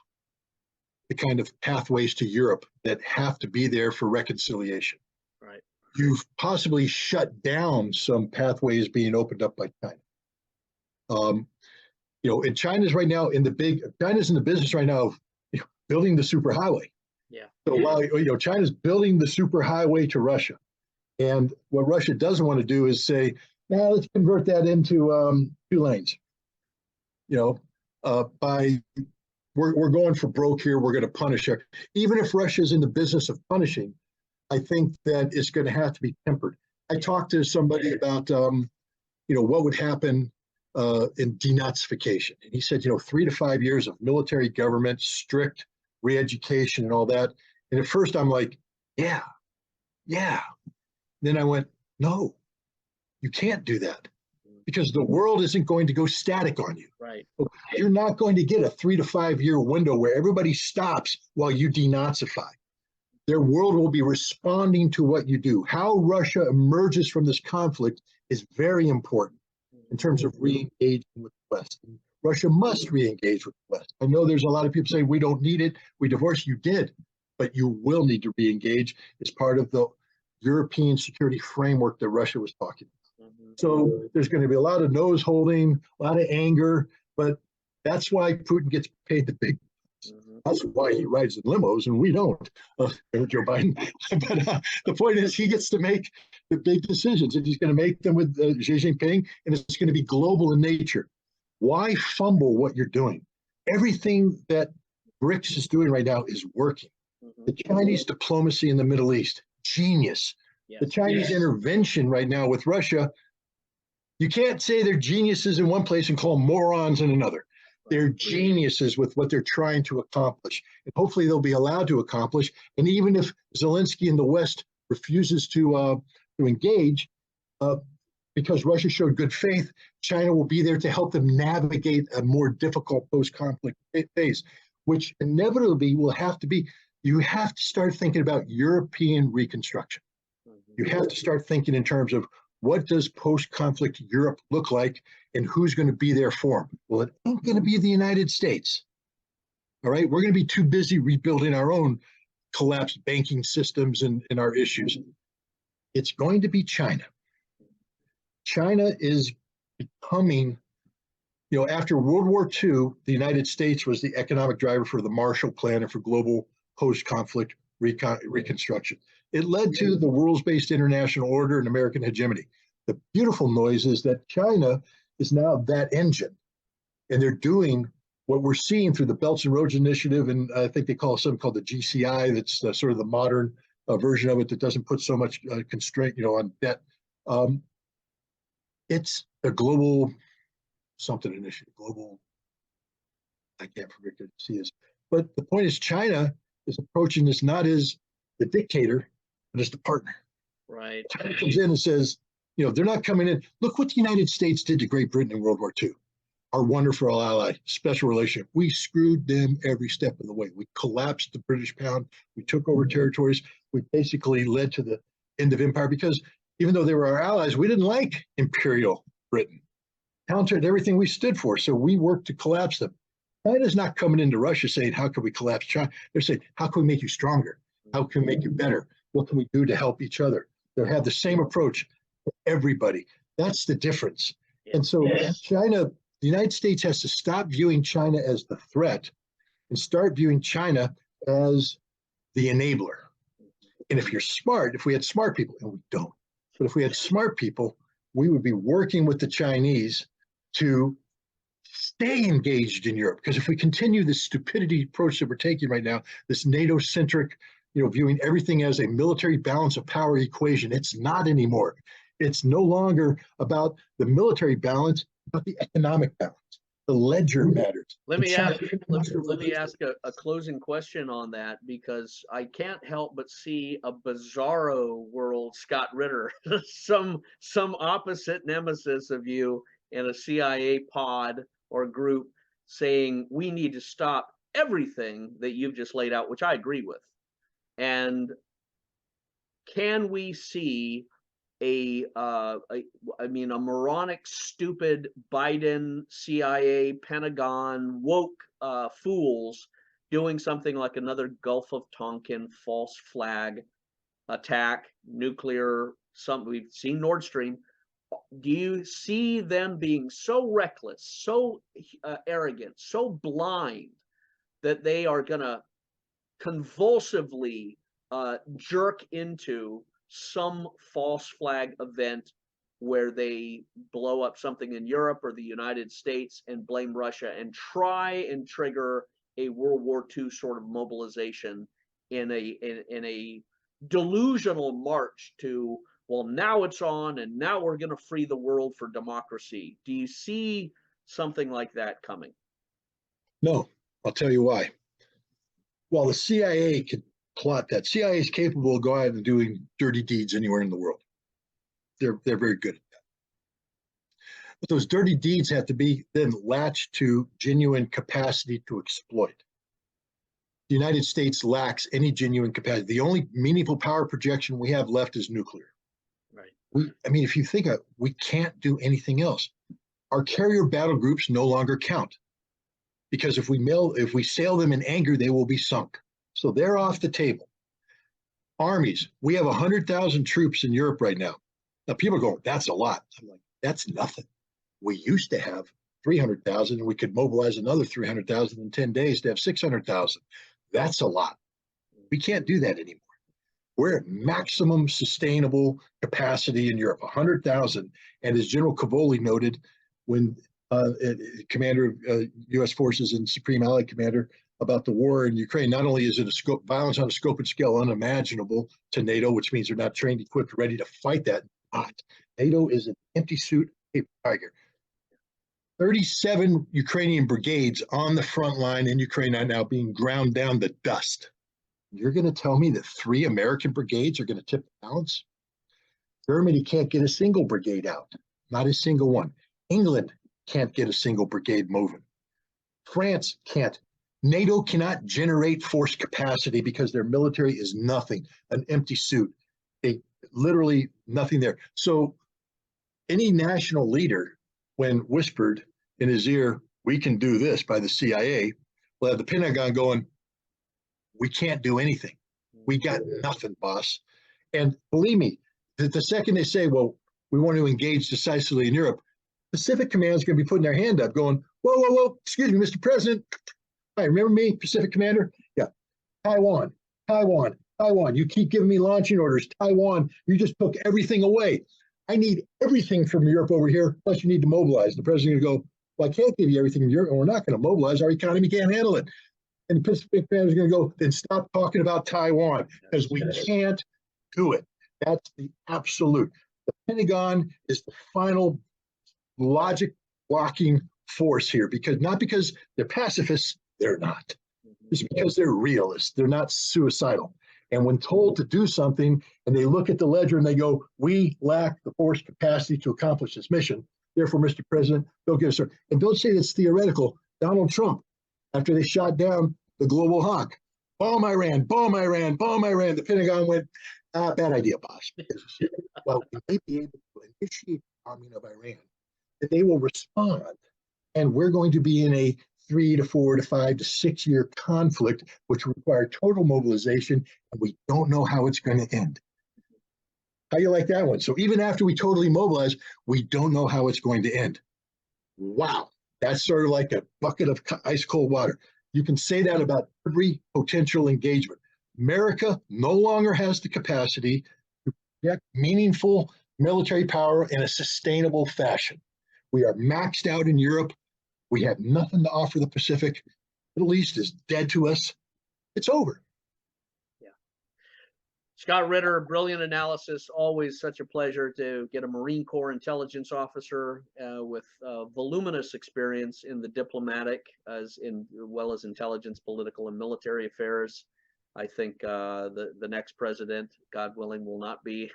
Speaker 4: the kind of pathways to Europe that have to be there for reconciliation.
Speaker 3: Right.
Speaker 4: You've possibly shut down some pathways being opened up by China. And China's right now China's in the business right now of building the superhighway.
Speaker 3: Yeah.
Speaker 4: So while China's building the superhighway to Russia, and what Russia doesn't want to do is say, now let's convert that into 2 lanes. We're going for broke here. We're going to punish her. Even if Russia's in the business of punishing, I think that it's going to have to be tempered. I talked to somebody about what would happen in denazification, and he said 3 to 5 years of military government, strict re-education, and all that. And at first I'm like, yeah. Then I went, no, you can't do that, because the world isn't going to go static on you.
Speaker 3: Right.
Speaker 4: You're not going to get a 3 to 5 year window where everybody stops while you denazify. Their world will be responding to what you do. How Russia emerges from this conflict is very important in terms of re-engaging with the West. And Russia must re-engage with the West. I know there's a lot of people saying we don't need it. We divorced. You did, but you will need to re-engage as part of the European security framework that Russia was talking about. So there's going to be a lot of nose holding, a lot of anger, but that's why Putin gets paid the big. That's why he rides in limos and we don't, Joe Biden. But the point is, he gets to make the big decisions, and he's going to make them with Xi Jinping, and it's going to be global in nature. Why fumble what you're doing? Everything that BRICS is doing right now is working. The Chinese diplomacy in the Middle East, genius. Yes. The Chinese intervention right now with Russia, you can't say they're geniuses in one place and call them morons in another. They're geniuses with what they're trying to accomplish. And hopefully they'll be allowed to accomplish. And even if Zelensky in the West refuses to engage, because Russia showed good faith, China will be there to help them navigate a more difficult post-conflict phase, which inevitably will have to be, you have to start thinking about European reconstruction. You have to start thinking in terms of, what does post-conflict Europe look like, and who's going to be there for them? Well, it ain't going to be the United States. All right, we're going to be too busy rebuilding our own collapsed banking systems and our issues. It's going to be China. China is becoming, after World War II, the United States was the economic driver for the Marshall Plan and for global post-conflict reconstruction. It led to the rules-based international order and American hegemony. The beautiful noise is that China is now that engine, and they're doing what we're seeing through the Belts and Roads Initiative, and I think they call something called the GCI. That's sort of the modern version of it that doesn't put so much constraint, on debt. It's a global something initiative. Global, I can't forget to see this, but the point is, China is approaching this not as the dictator, but as the partner.
Speaker 3: Right.
Speaker 4: China comes in and says, they're not coming in. Look what the United States did to Great Britain in World War II. Our wonderful ally, special relationship. We screwed them every step of the way. We collapsed the British pound. We took over territories. We basically led to the end of empire, because even though they were our allies, we didn't like Imperial Britain. Countered everything we stood for. So we worked to collapse them. China's not coming into Russia saying, how can we collapse China? They're saying, how can we make you stronger? How can we make you better? What can we do to help each other? They have the same approach for everybody. That's the difference. And so China, the United States has to stop viewing China as the threat and start viewing China as the enabler. And if you're smart, if we had smart people, and we don't, but if we had smart people, we would be working with the Chinese to stay engaged in Europe. Because if we continue this stupidity approach that we're taking right now, this NATO-centric, viewing everything as a military balance of power equation. It's not anymore. It's no longer about the military balance, but the economic balance. The ledger matters.
Speaker 3: Let me ask a closing question on that, because I can't help but see a bizarro world, Scott Ritter, some opposite nemesis of you in a CIA pod or group saying we need to stop everything that you've just laid out, which I agree with. And can we see a moronic, stupid Biden, CIA, Pentagon, woke fools doing something like another Gulf of Tonkin false flag attack, nuclear, something we've seen Nord Stream. Do you see them being so reckless, so arrogant, so blind that they are going to convulsively jerk into some false flag event where they blow up something in Europe or the United States and blame Russia and try and trigger a World War II sort of mobilization in a delusional march to, well, now it's on and now we're going to free the world for democracy? Do you see something like that coming?
Speaker 4: No, I'll tell you why. Well, the CIA could plot that. CIA is capable of going out and doing dirty deeds anywhere in the world. They're very good at that. But those dirty deeds have to be then latched to genuine capacity to exploit. The United States lacks any genuine capacity. The only meaningful power projection we have left is nuclear.
Speaker 3: Right.
Speaker 4: If you think of it, we can't do anything else. Our carrier battle groups no longer count, because if we sail them in anger, they will be sunk. So they're off the table. Armies, we have 100,000 troops in Europe right now. Now people go, that's a lot. I'm like, that's nothing. We used to have 300,000, and we could mobilize another 300,000 in 10 days to have 600,000. That's a lot. We can't do that anymore. We're at maximum sustainable capacity in Europe, 100,000. And as General Cavoli noted, when commander of U.S. forces and Supreme Allied Commander, about the war in Ukraine, not only is it violence on a scope and scale unimaginable to NATO, which means they're not trained, equipped, ready to fight that. NATO is an empty suit paper tiger. 37 Ukrainian brigades on the front line in Ukraine are now being ground down to dust. You're going to tell me that 3 American brigades are going to tip the balance? Germany can't get a single brigade out, not a single one. England can't get a single brigade moving. France can't. NATO cannot generate force capacity because their military is nothing, an empty suit. Literally nothing there. So any national leader, when whispered in his ear, we can do this by the CIA, will have the Pentagon going, we can't do anything. We got nothing, boss. And believe me, the second they say, well, we want to engage decisively in Europe, Pacific Command is going to be putting their hand up going, whoa, excuse me, Mr. President. Hi, remember me, Pacific Commander? Yeah. Taiwan. You keep giving me launching orders. Taiwan, you just took everything away. I need everything from Europe over here, plus you need to mobilize. The president is going to go, well, I can't give you everything from Europe, and we're not going to mobilize. Our economy can't handle it. And the Pacific Commander is going to go, then stop talking about Taiwan, because we can't do it. That's the absolute. The Pentagon is the final logic blocking force here, because not because they're pacifists, they're not. It's because they're realists. They're not suicidal. And when told to do something and they look at the ledger and they go, we lack the force capacity to accomplish this mission. Therefore, Mr. President, don't get us started. And don't say it's theoretical. Donald Trump, after they shot down the global hawk, bomb Iran. The Pentagon went, bad idea, boss. Well, we may be able to initiate the bombing of Iran, that they will respond. And we're going to be in a 3 to 4 to 5 to 6 year conflict, which will require total mobilization, and we don't know how it's going to end. How do you like that one? So even after we totally mobilize, we don't know how it's going to end. Wow, that's sort of like a bucket of ice cold water. You can say that about every potential engagement. America no longer has the capacity to project meaningful military power in a sustainable fashion. We are maxed out in Europe. We have nothing to offer the Pacific. Middle East is dead to us. It's over.
Speaker 3: Yeah. Scott Ritter, brilliant analysis. Always such a pleasure to get a Marine Corps intelligence officer with voluminous experience in the diplomatic as well as intelligence, political, and military affairs. I think the next president, God willing, will not be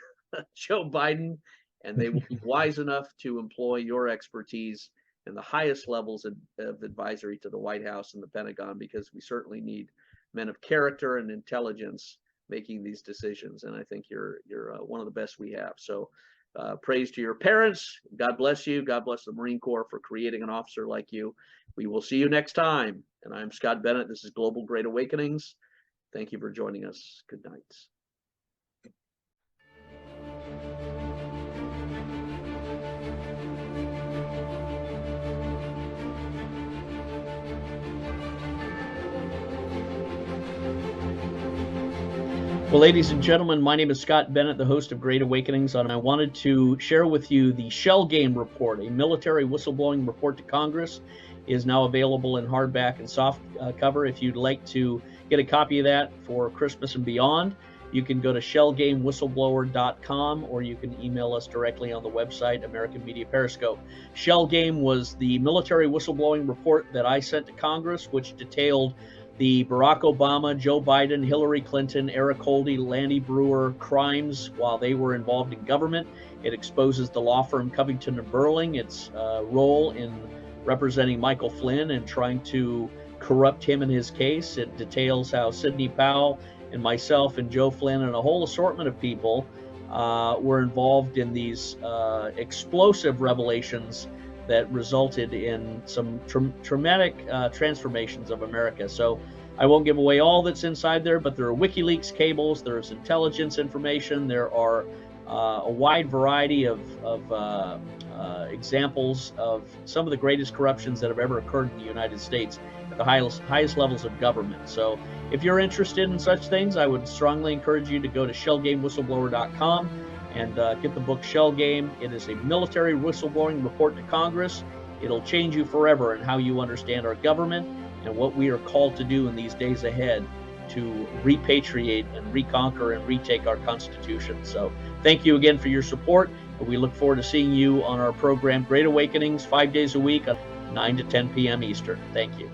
Speaker 3: Joe Biden, and they will be wise enough to employ your expertise in the highest levels of advisory to the White House and the Pentagon, because we certainly need men of character and intelligence making these decisions. And I think you're one of the best we have. So praise to your parents. God bless you. God bless the Marine Corps for creating an officer like you. We will see you next time. And I'm Scott Bennett. This is Global Great Awakenings. Thank you for joining us. Good night. Well, ladies and gentlemen, my name is Scott Bennett, the host of Great Awakenings, and I wanted to share with you the Shell Game Report, a military whistleblowing report to Congress. It is now available in hardback and soft cover. If you'd like to get a copy of that for Christmas and beyond, you can go to shellgamewhistleblower.com, or you can email us directly on the website, American Media Periscope. Shell Game was the military whistleblowing report that I sent to Congress, which detailed the Barack Obama, Joe Biden, Hillary Clinton, Eric Holdy, Lanny Brewer crimes while they were involved in government. It exposes the law firm Covington & Burling, its role in representing Michael Flynn and trying to corrupt him in his case. It details how Sidney Powell and myself and Joe Flynn and a whole assortment of people were involved in these explosive revelations that resulted in some traumatic transformations of America. So I won't give away all that's inside there, but there are WikiLeaks cables, there's intelligence information, there are a wide variety of examples of some of the greatest corruptions that have ever occurred in the United States at the highest levels of government. So if you're interested in such things, I would strongly encourage you to go to shellgamewhistleblower.com and get the book Shell Game. It is a military whistleblowing report to Congress. It'll change you forever in how you understand our government and what we are called to do in these days ahead to repatriate and reconquer and retake our Constitution. So thank you again for your support, and we look forward to seeing you on our program Great Awakenings 5 days a week, 9 to 10 p.m. Eastern. Thank you.